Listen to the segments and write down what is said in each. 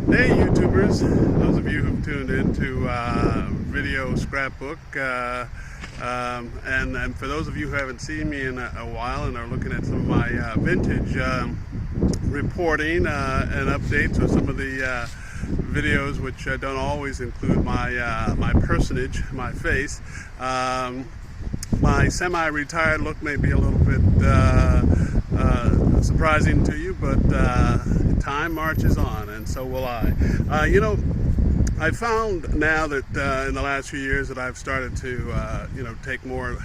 Hey YouTubers, those of you who've tuned into video Scrapbook, and for those of you who haven't seen me in a while and are looking at some of my vintage reporting and updates of some of the videos which don't always include my personage, my face, my semi-retired look may be a little bit surprising to you, but time marches on, and so will I. I found now that in the last few years that I've started to take more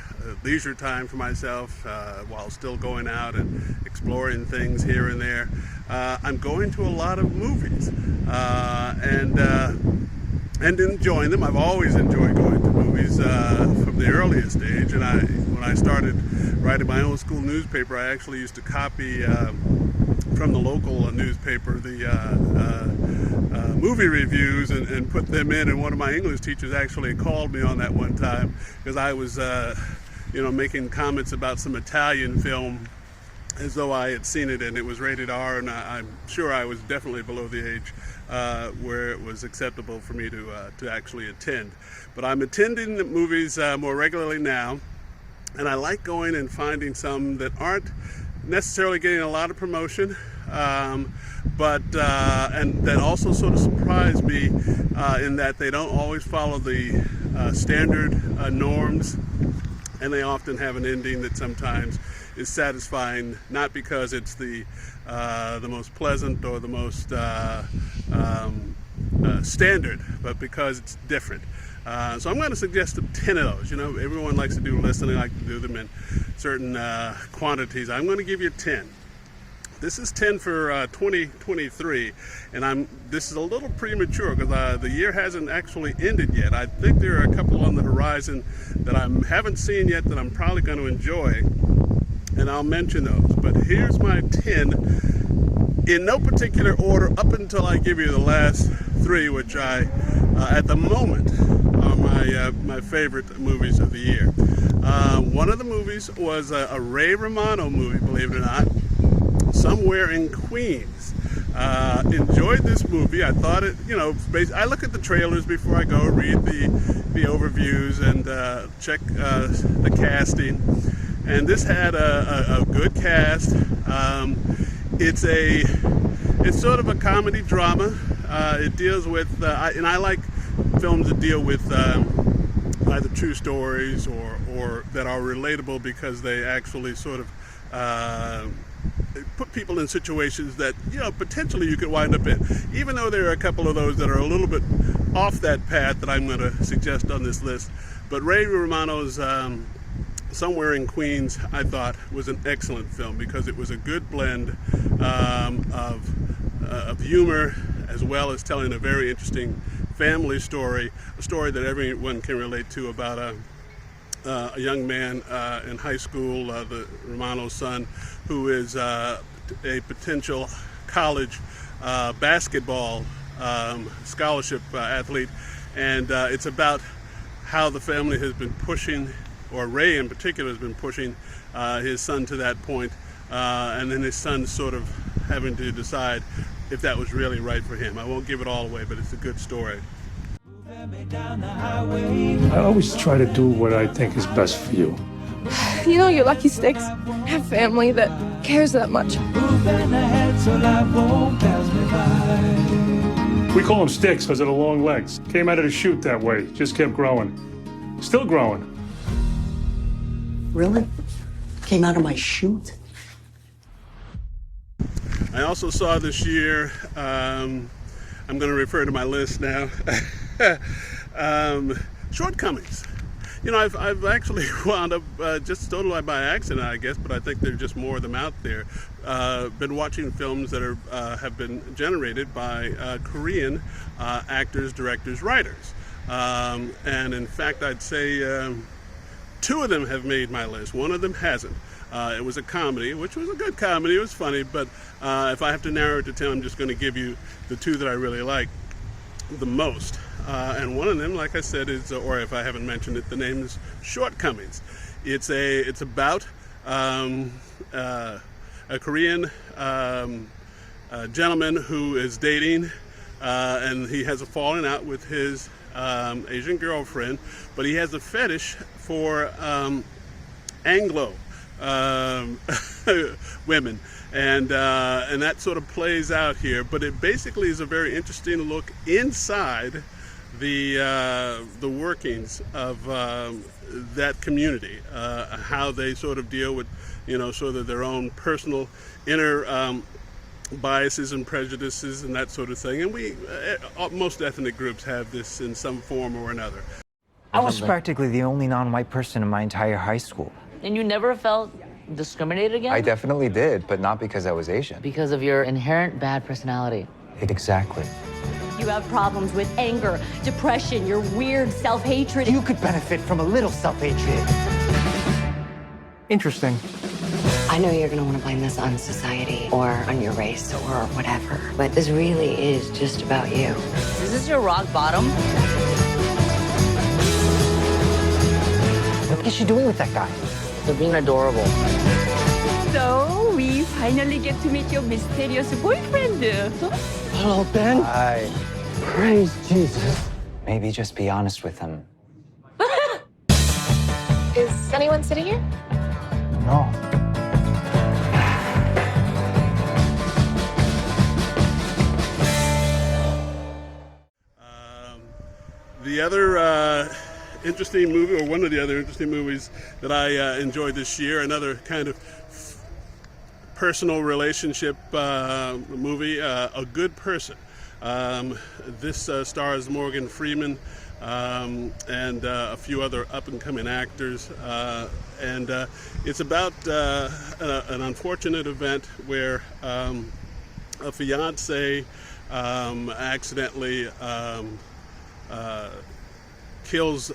leisure time for myself while still going out and exploring things here and there. I'm going to a lot of movies and enjoying them. I've always enjoyed going to movies from the earliest age, and when I started writing my own school newspaper, I actually used to copy from the local newspaper the movie reviews and put them in, and one of my English teachers actually called me on that one time because I was making comments about some Italian film as though I had seen it and it was rated R, and I'm sure I was definitely below the age where it was acceptable for me to actually attend. But I'm attending the movies more regularly now, and I like going and finding some that aren't necessarily getting a lot of promotion, but that also sort of surprise me in that they don't always follow the standard norms, and they often have an ending that sometimes is satisfying, not because it's the most pleasant or the most standard, but because it's different. So I'm going to suggest 10 of those. Everyone likes to do lists, and they like to do them in certain quantities. I'm going to give you 10. This is 10 for 2023, and this is a little premature because the year hasn't actually ended yet. I think there are a couple on the horizon that I haven't seen yet that I'm probably going to enjoy, and I'll mention those. But here's my 10 in no particular order up until I give you the last 3, which at the moment are my favorite movies of the year. One of the movies was a Ray Romano movie, believe it or not, Somewhere in Queens. Enjoyed this movie. I thought it, I look at the trailers before I go, read the overviews, and check the casting. And this had a good cast. It's sort of a comedy drama. It deals with, and I like films that deal with either true stories or that are relatable because they actually sort of put people in situations that potentially you could wind up in, even though there are a couple of those that are a little bit off that path that I'm going to suggest on this list. But Ray Romano's Somewhere in Queens, I thought, was an excellent film because it was a good blend of humor as well as telling a very interesting family story, a story that everyone can relate to about a young man in high school, the Romano's son, who is a potential college basketball scholarship athlete, and it's about how the family has been pushing, or Ray in particular has been pushing his son to that point, and then his son sort of having to decide if that was really right for him. I won't give it all away, but it's a good story. I always try to do what I think is best for you. You're lucky, Sticks. Have family that cares that much. We call them sticks because of the long legs. Came out of the chute that way. Just kept growing. Still growing. Really? Came out of my chute? I also saw this year, I'm going to refer to my list now, Shortcomings. I've actually wound up just totally by accident, I guess, but I think there are just more of them out there. Been watching films that have been generated by Korean actors, directors, writers. And in fact, I'd say 2 of them have made my list. One of them hasn't. It was a comedy, which was a good comedy. It was funny, but if I have to narrow it to 10, I'm just going to give you the 2 that I really like the most. And one of them, like I said, is, or if I haven't mentioned it, the name is Shortcomings. It's about a Korean gentleman who is dating and he has a falling out with his Asian girlfriend, but he has a fetish for Anglo women, and that sort of plays out here. But it basically is a very interesting look inside the workings of that community, how they sort of deal with, sort of their own personal inner biases and prejudices and that sort of thing. And most ethnic groups have this in some form or another. I was practically the only non-white person in my entire high school. And you never felt discriminated against? I definitely did, but not because I was Asian. Because of your inherent bad personality. Exactly. You have problems with anger, depression, your weird self-hatred. You could benefit from a little self-hatred. Interesting. I know you're gonna want to blame this on society or on your race or whatever, but this really is just about you. Is this your rock bottom? What is she doing with that guy? They're being adorable. So, we finally get to meet your mysterious boyfriend. Hello, Ben. Hi. Praise Jesus. Maybe just be honest with him. Is anyone sitting here? No. The other interesting movie, or one of the other interesting movies that I enjoyed this year, another kind of personal relationship movie, A Good Person. This stars Morgan Freeman and a few other up-and-coming actors, and it's about an unfortunate event where a fiance accidentally kills,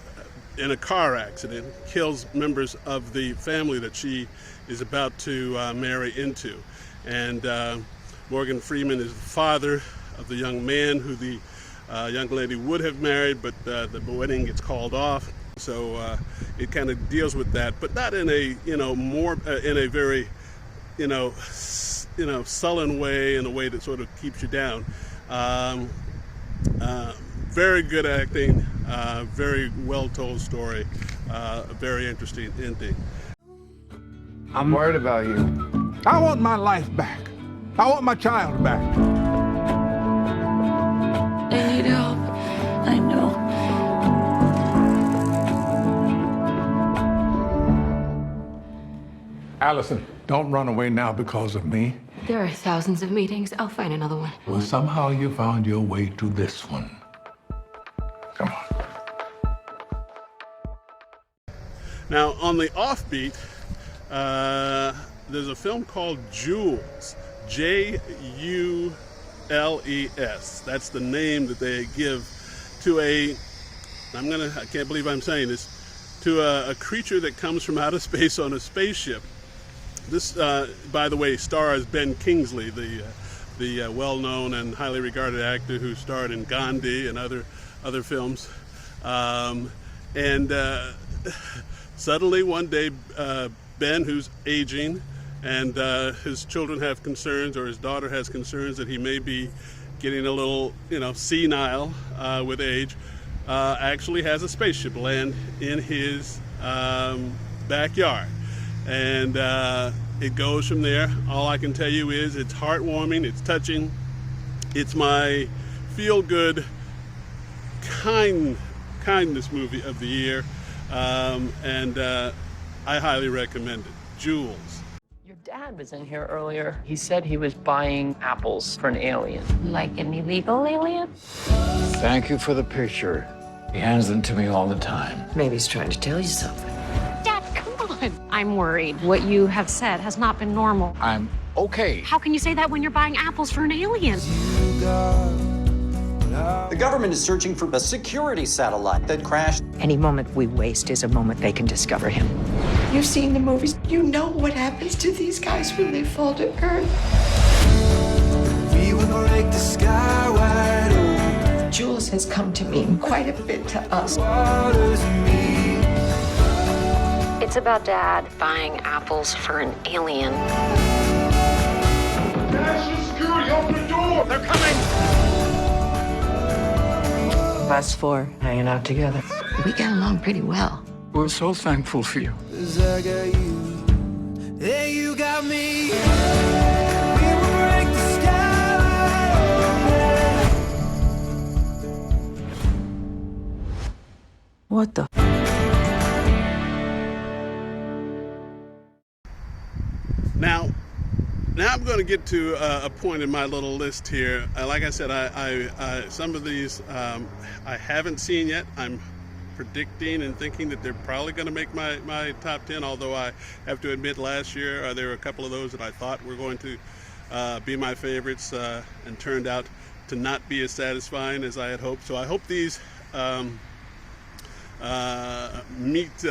in a car accident, kills members of the family that she is about to marry into. And Morgan Freeman is the father of the young man who the young lady would have married, but the wedding gets called off. So it kind of deals with that, but not in a in a very sullen way, in a way that sort of keeps you down. Very good acting, very well told story, a very interesting ending. I'm worried about you. I want my life back. I want my child back. I need help. I know. Allison, don't run away now because of me. There are thousands of meetings. I'll find another one. Well, somehow you found your way to this one. Come on. Now, on the offbeat, there's a film called Jules, Jules. That's the name that they give to I can't believe I'm saying this, to a creature that comes from outer space on a spaceship. This, by the way, stars Ben Kingsley, the well-known and highly regarded actor who starred in Gandhi and other films. Suddenly one day, Ben, who's aging, and his children have concerns, or his daughter has concerns that he may be getting a little, senile with age, actually has a spaceship land in his backyard. And it goes from there. All I can tell you is it's heartwarming, it's touching, it's my feel-good kindness movie of the year, and I highly recommend it. Jules. Your dad was in here earlier. He said he was buying apples for an alien. Like an illegal alien? Thank you for the picture. He hands them to me all the time. Maybe he's trying to tell you something. Dad, come on. I'm worried. What you have said has not been normal. I'm okay. How can you say that when you're buying apples for an alien? The government is searching for a security satellite that crashed. Any moment we waste is a moment they can discover him. You've seen the movies. You know what happens to these guys when they fall to earth. We will break the sky wide open. Jules has come to mean quite a bit to us. It's about Dad buying apples for an alien. National security, open the door! They're coming! Us four hanging out together. We get along pretty well. We're so thankful for you. 'Cause I got you, and you got me. We will break the sky wide open. What the? Now I'm going to get to a point in my little list here. Like I said, I some of these I haven't seen yet. I'm predicting and thinking that they're probably going to make my top 10, although I have to admit last year there were a couple of those that I thought were going to be my favorites and turned out to not be as satisfying as I had hoped. So I hope these meet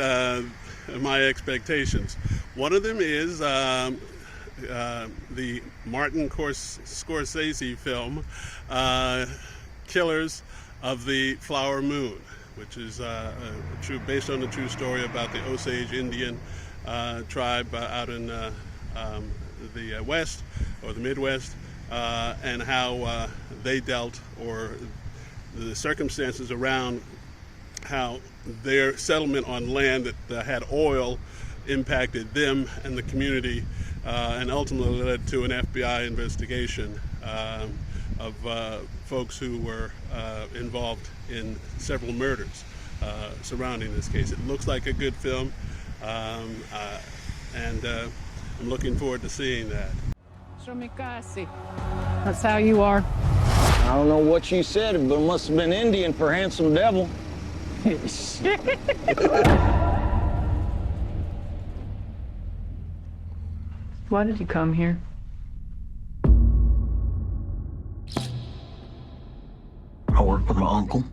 my expectations. One of them is the Martin Scorsese film, Killers of the Flower Moon, which is based on a true story about the Osage Indian tribe out in the West or the Midwest, and how they dealt, or the circumstances around how their settlement on land that had oil impacted them and the community, and ultimately led to an FBI investigation of folks who were involved in several murders surrounding this case. It looks like a good film, and I'm looking forward to seeing that. That's how you are. I don't know what you said, but it must have been Indian for handsome devil. Why did you come here? I work with my uncle.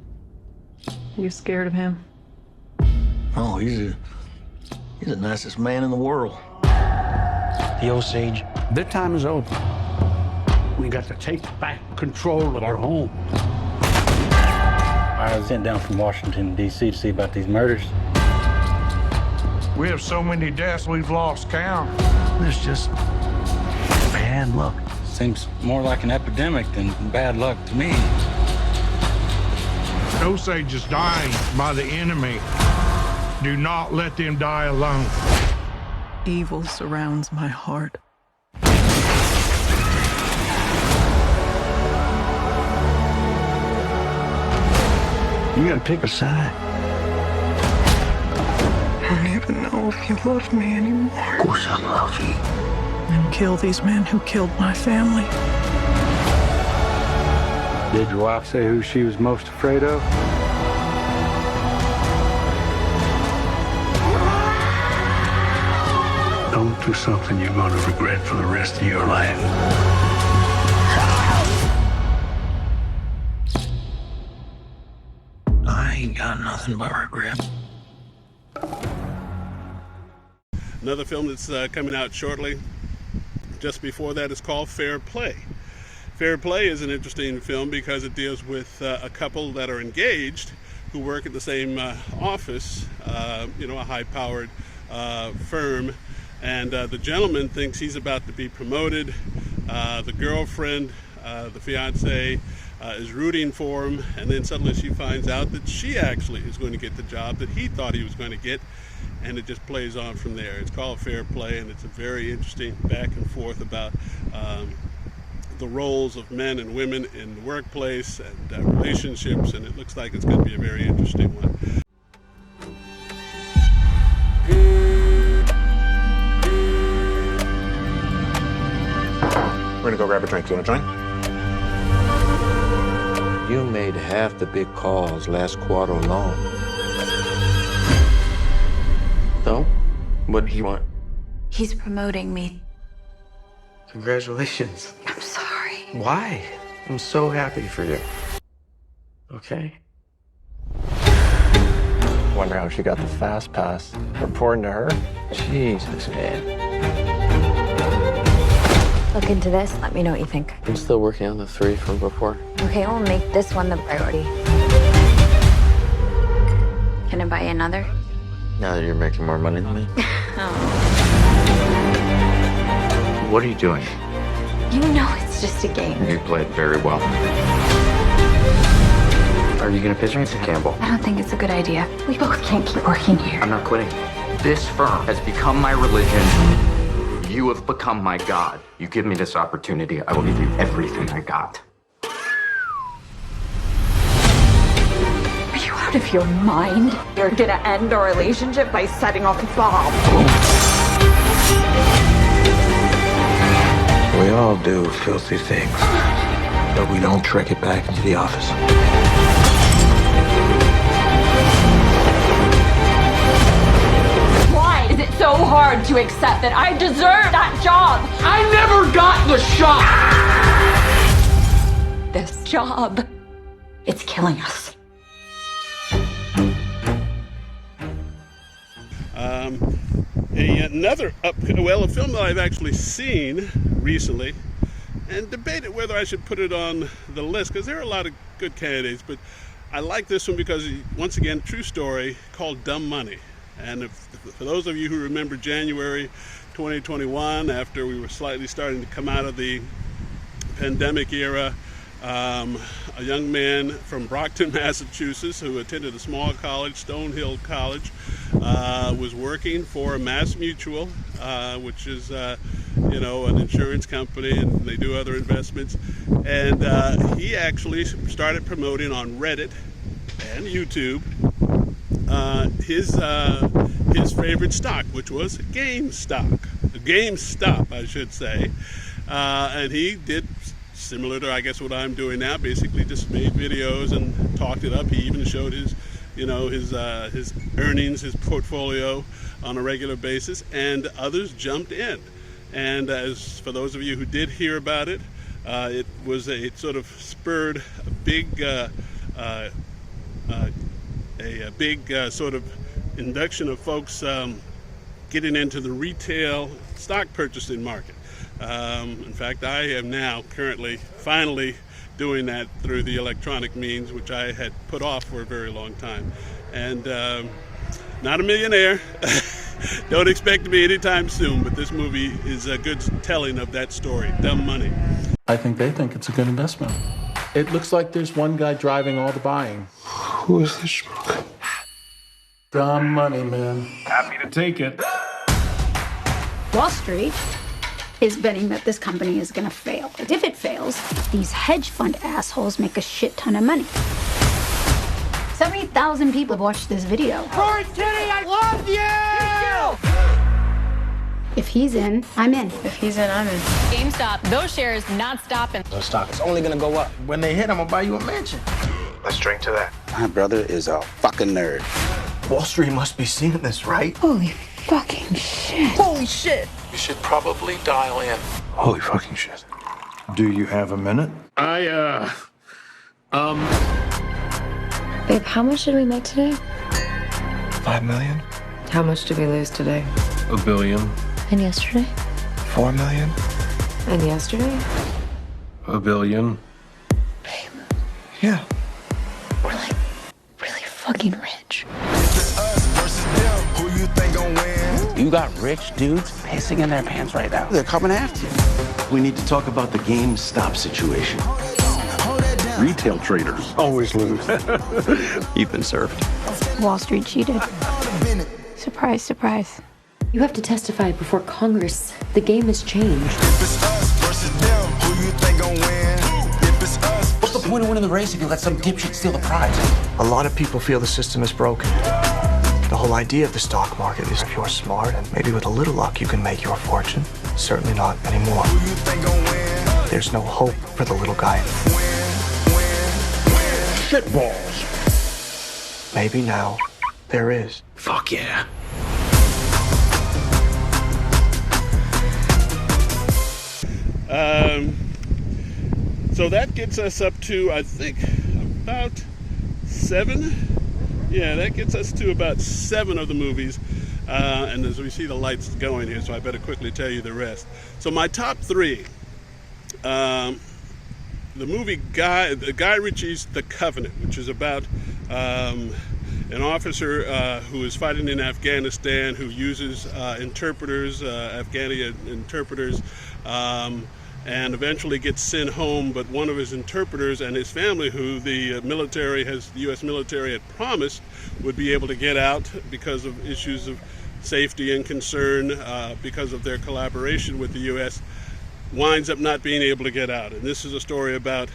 You scared of him? Oh, he's the nicest man in the world. The Osage, their time is over. We got to take back control of our home. I was sent down from Washington, D.C. to see about these murders. We have so many deaths, we've lost count. There's just bad luck. Seems more like an epidemic than bad luck to me. Osage is dying by the enemy. Do not let them die alone. Evil surrounds my heart. You gotta pick a side. I don't even know if you love me anymore. Of course I love you. And kill these men who killed my family. Did your wife say who she was most afraid of? Don't do something you're going to regret for the rest of your life. I ain't got nothing but regret. Another film that's coming out shortly, just before that, is called Fair Play. Fair Play is an interesting film because it deals with a couple that are engaged who work at the same office, a high-powered firm, and the gentleman thinks he's about to be promoted. The girlfriend, the fiance, is rooting for him, and then suddenly she finds out that she actually is going to get the job that he thought he was going to get, and it just plays on from there. It's called Fair Play, and it's a very interesting back and forth about the roles of men and women in the workplace and relationships, and it looks like it's going to be a very interesting one. We're gonna go grab a drink. You wanna join? You made half the big calls last quarter alone. So, what do you want? He's promoting me. Congratulations. I'm sorry. Why? I'm so happy for you. Okay. Wonder how she got the fast pass. Reporting to her? Jesus, man. Look into this. Let me know what you think. I'm still working on the 3 from before. Okay, we'll make this one the priority. Can I buy you another? Now that you're making more money than me. Oh. What are you doing? You know it's just a game. You played very well. Are you gonna pitch me to Campbell? I don't think it's a good idea. We both can't keep working here. I'm not quitting. This firm has become my religion. You have become my God. You give me this opportunity, I will give you everything I got. Are you out of your mind? You're gonna end our relationship by setting off a bomb. We all do filthy things, but we don't trick it back into the office. Why is it so hard to accept that I deserve that job? I never got the shot! This job, it's killing us. A film that I've actually seen recently and debated whether I should put it on the list because there are a lot of good candidates, but I like this one because, once again, true story, called Dumb Money. And for those of you who remember January 2021, after we were slightly starting to come out of the pandemic era, a young man from Brockton, Massachusetts, who attended a small college, Stonehill College, was working for Mass Mutual, which is, an insurance company, and they do other investments. And he actually started promoting on Reddit and YouTube his favorite stock, which was GameStop, I should say. And he did similar to, I guess, what I'm doing now. Basically, just made videos and talked it up. He even showed his earnings, his portfolio on a regular basis, and others jumped in. And as for those of you who did hear about it, it sort of spurred a big sort of induction of folks getting into the retail stock purchasing market. In fact, I am now finally doing that through the electronic means, which I had put off for a very long time. And not a millionaire. Don't expect to be anytime soon, but this movie is a good telling of that story, Dumb Money. I think they think it's a good investment. It looks like there's one guy driving all the buying. Who is this schmuck? Dumb money, man. Happy to take it. Wall Street is betting that this company is going to fail. If it fails, these hedge fund assholes make a shit ton of money. 70,000 people have watched this video. Rory Kitty, I love you! If he's in, I'm in. If he's in, I'm in. GameStop, those shares not stopping. The stock is only gonna go up. When they hit, I'm gonna buy you a mansion. Let's drink to that. My brother is a fucking nerd. Wall Street must be seeing this, right? Holy fucking shit. Holy shit. You should probably dial in. Holy fucking shit. Do you have a minute? Babe, how much did we make today? $5 million? How much did we lose today? $1 billion. And yesterday? $4 million? And yesterday? $1 billion. Babe, Yeah. we're like really fucking rich. You got rich dudes pissing in their pants right now. They're coming after you. We need to talk about the GameStop situation. Retail traders Always lose. You've been served. Wall Street cheated. Surprise, surprise. You have to testify before Congress. The game has changed. What's the point of winning the race if you let some dipshit steal the prize? A lot of people feel the system is broken. The whole idea of the stock market is if you're smart and maybe with a little luck you can make your fortune. Certainly not anymore. There's no hope for the little guy. Shitballs. Maybe now there is. Fuck yeah. So that gets us up to, I think, about 7. Yeah, that gets us to about 7 of the movies. And as we see the lights going here, so I better quickly tell you the rest. So my top 3, the movie Guy Ritchie's The Covenant, which is about an officer who is fighting in Afghanistan, who uses interpreters, Afghani interpreters, and eventually gets sent home, but one of his interpreters and his family, who the U.S. military had promised would be able to get out because of issues of safety and concern because of their collaboration with the U.S., winds up not being able to get out. And this is a story about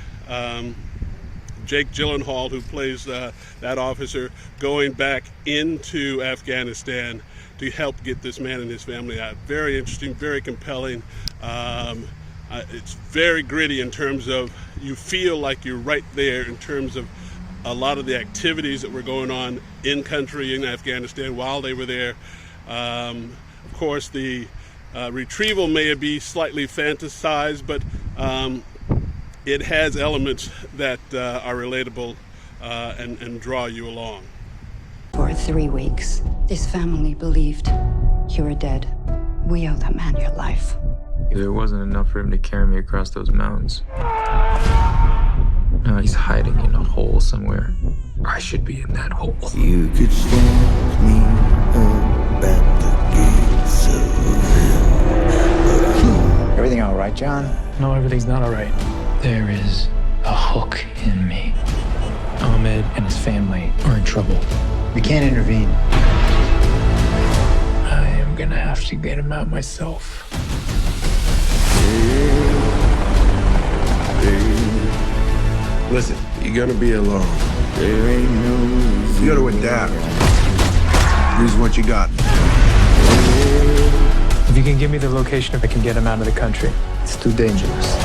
Jake Gyllenhaal, who plays that officer, going back into Afghanistan to help get this man and his family out. Very interesting, very compelling. It's very gritty in terms of, you feel like you're right there in terms of a lot of the activities that were going on in country in Afghanistan while they were there. Of course, the retrieval may be slightly fantasized, but it has elements that are relatable and draw you along. For 3 weeks, this family believed you were dead. We owe that man your life. There wasn't enough for him to carry me across those mountains. Now he's hiding in a hole somewhere. I should be in that hole. You could stand me up at the gates of hell. Everything all right, John? No, everything's not all right. There is a hook in me. Ahmed and his family are in trouble. We can't intervene. I am gonna have to get him out myself. Listen, you're gonna be alone. There ain't no You gotta adapt. Use what you got. If you can give me the location, if I can get him out of the country. It's too dangerous.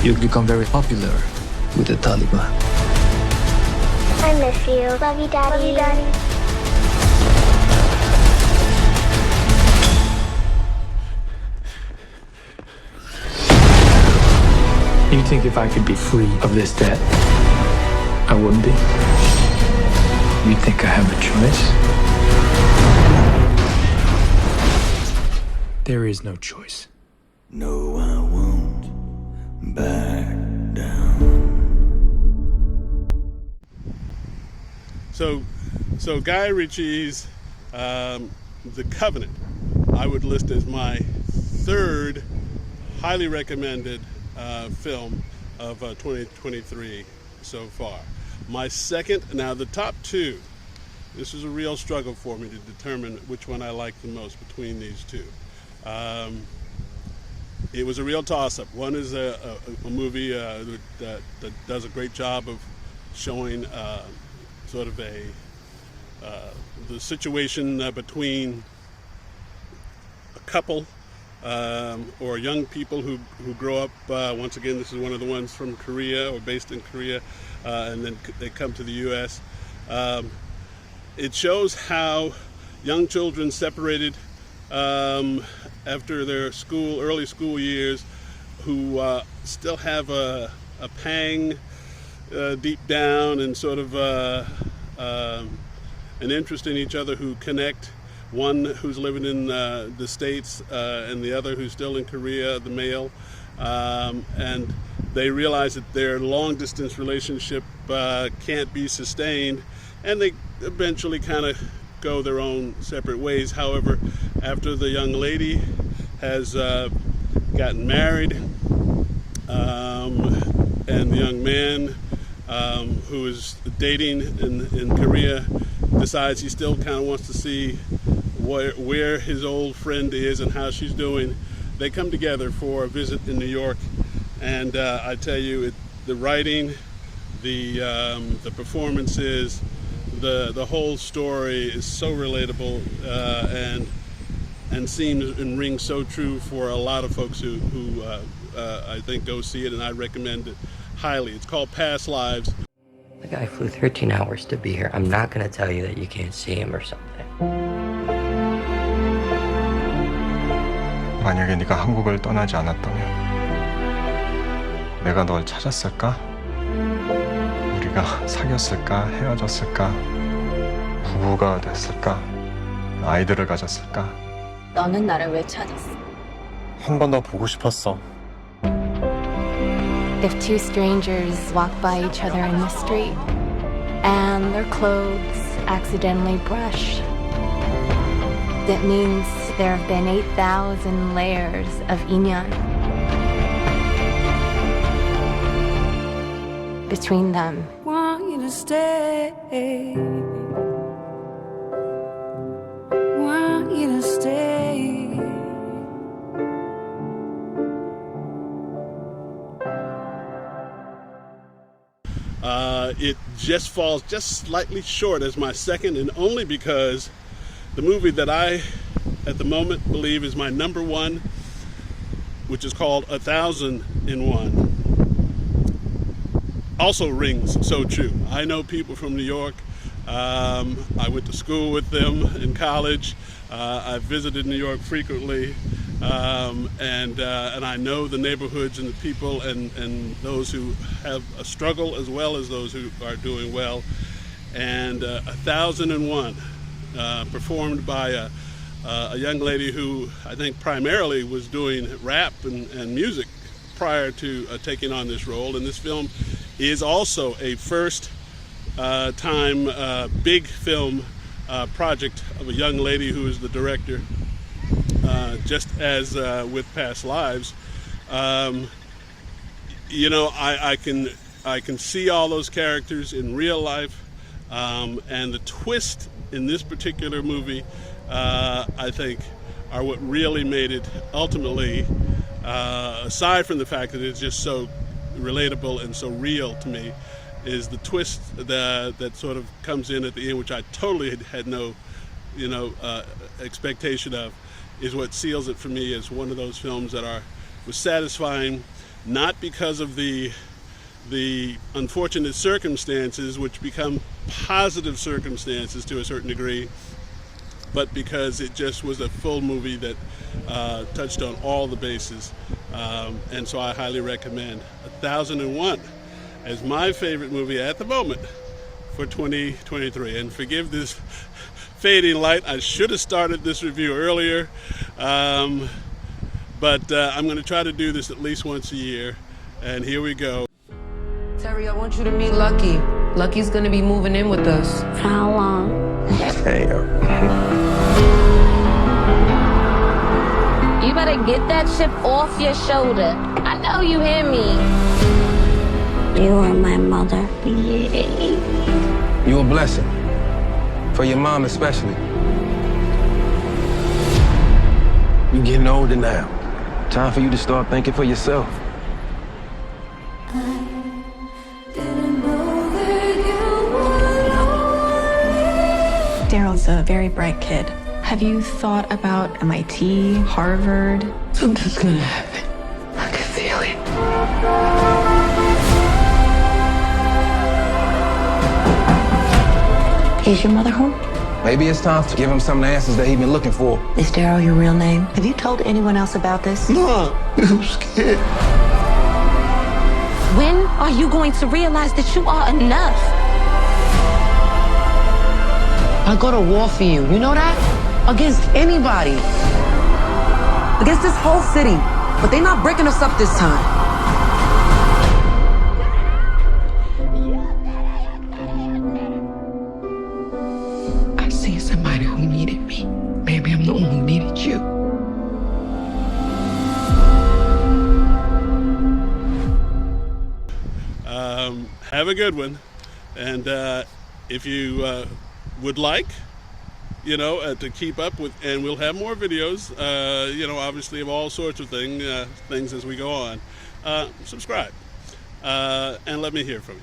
You'll become very popular with the Taliban. I miss you. Love you, Daddy. Love you, Daddy. You think if I could be free of this debt, I wouldn't be? You think I have a choice? There is no choice. No, I won't back down. So Guy Ritchie's The Covenant, I would list as my third highly recommended film of 2023 so far. My second, now the top two, this is a real struggle for me to determine which one I like the most between these two. It was a real toss-up. One is a movie that does a great job of showing sort of the situation between a couple or young people who grow up. Once again, this is one of the ones from Korea or based in Korea, and then they come to the U.S. It shows how young children separated after their early school years, who still have a pang deep down and sort of an interest in each other, who connect. One who's living in the States and the other who's still in Korea, the male. And they realize that their long-distance relationship can't be sustained, and they eventually kind of go their own separate ways. However, after the young lady has gotten married, and the young man who is dating in Korea decides he still kind of wants to see where his old friend is and how she's doing, they come together for a visit in New York. And I tell you, the writing, the performances, the whole story is so relatable and seems and rings so true for a lot of folks who I think go see it, and I recommend it highly. It's called Past Lives. The guy flew 13 hours to be here. I'm not going to tell you that you can't see him or something. 만약에 네가 한국을 떠나지 않았다면 내가 널 찾았을까? 우리가 사귀었을까? 헤어졌을까? 부부가 됐을까? 아이들을 가졌을까? 너는 나를 왜 찾았어? 한 번 더 보고 싶었어. If two strangers walk by each other in the street and their clothes accidentally brush, That means there have been 8,000 layers of inyan between them. Want you to stay. Want you to stay. It just falls just slightly short as my second, and only because the movie that I, at the moment, believe is my number one, which is called 1001, also rings so true. I know people from New York. I went to school with them in college. I've visited New York frequently, and I know the neighborhoods and the people and those who have a struggle as well as those who are doing well. And 1001, performed by a young lady who I think primarily was doing rap and music prior to taking on this role. And this film is also a first time big film project of a young lady who is the director. Just as with Past Lives, you know, I can see all those characters in real life, and the twist in this particular movie, I think, are what really made it ultimately, aside from the fact that it's just so relatable and so real to me, is the twist that sort of comes in at the end, which I totally had no, you know, expectation of, is what seals it for me as one of those films that was satisfying, not because of the unfortunate circumstances, which become positive circumstances to a certain degree, but because it just was a full movie that touched on all the bases. And so I highly recommend 1001 as my favorite movie at the moment for 2023. And forgive this fading light. I should have started this review earlier, but I'm going to try to do this at least once a year. And here we go. Terry, I want you to meet Lucky. Lucky's going to be moving in with us. For how long? Hey, You better get that chip off your shoulder. I know you hear me. You are my mother. Yeah. You a blessing. For your mom especially. You're getting older now. Time for you to start thinking for yourself. Daryl's a very bright kid. Have you thought about MIT, Harvard? Something's gonna happen. I can feel it. Is your mother home? Maybe it's time to give him some of the answers that he's been looking for. Is Daryl your real name? Have you told anyone else about this? No, I'm scared. When are you going to realize that you are enough? I go to war for you. You know that? Against anybody. Against this whole city. But they're not breaking us up this time. I seen somebody who needed me. Maybe I'm the one who needed you. Have a good one. And if you would like, you know, to keep up with, and we'll have more videos, you know, obviously of all sorts of things as we go on. Subscribe and let me hear from you.